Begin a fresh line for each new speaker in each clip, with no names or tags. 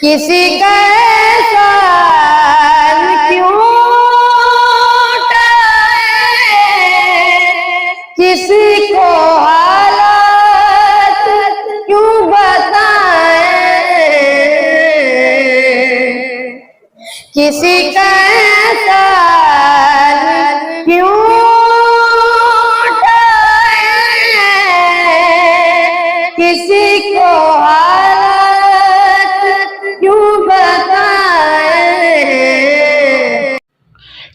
किसी का एहसान क्यों उठाए, किसी को हालात क्यों बताए, किसी का एहसान क्यों उठाए, किसी को हालात क्यों बताए।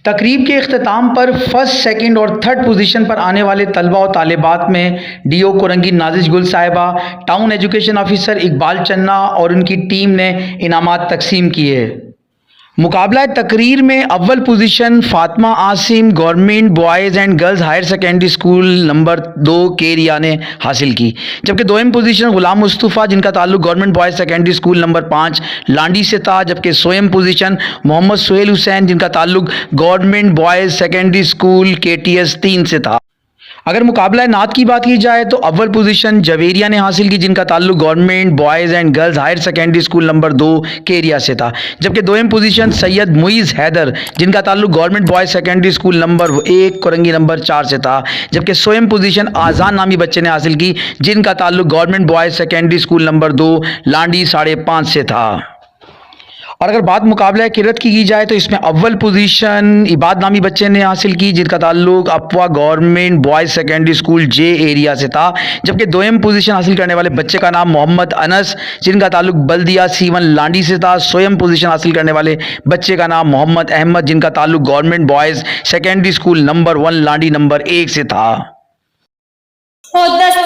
तकरीब के इख्तिताम पर फर्स्ट, सेकंड और थर्ड पोजीशन पर आने वाले तलबा और तालिबात में डीओ कोरंगी नाजिश गुल साहिबा, टाउन एजुकेशन ऑफिसर इकबाल चन्ना और उनकी टीम ने इनामात तकसीम किए। मुकाबला तकरीर में अव्वल position Fatima Asim government boys and girls higher secondary school number 2 Keria ने हासिल की, जबकि दोम पोजीशन गुलाम मुस्तफ़ा जिनका ताल्लुक government boys secondary school number 5 Landi से था, जबकि सोएम पोजीशन मोहम्मद सुहेल हुसैन जिनका ताल्लुक government boys secondary school KTS 3 से था। अगर मुकाबला नात की बात की जाए तो अव्वल पोजीशन जवेरिया ने हासिल की जिनका ताल्लुक government boys and girls higher secondary school number 2 केरिया से था, जबकि दोम पोजीशन सैयद मुइज़ हैदर जिनका ताल्लुक government boys secondary school number 1 Korangi number 4 से था, जबकि सोएम पोजीशन आज़ान नामी बच्चे ने हासिल की जिनका ताल्लुक government boys secondary school number 2 Landhi 5.5 से था। और अगर बात मुकाबला किरत की जाए तो इसमें अव्वल पोजीशन इबाद नामी बच्चे ने हासिल की जिनका ताल्लुक अपवा government boys secondary school J area से था, जबकि दोम पोजीशन हासिल करने वाले बच्चे का नाम मोहम्मद अनस जिनका ताल्लुक बल्दिया C1 लांडी से था। सोएम पोजीशन हासिल करने वाले बच्चे का नाम मोहम्मद अहमद जिनका ताल्लुक government boys secondary school number 1 Landhi number 1 से था।
हो दस्त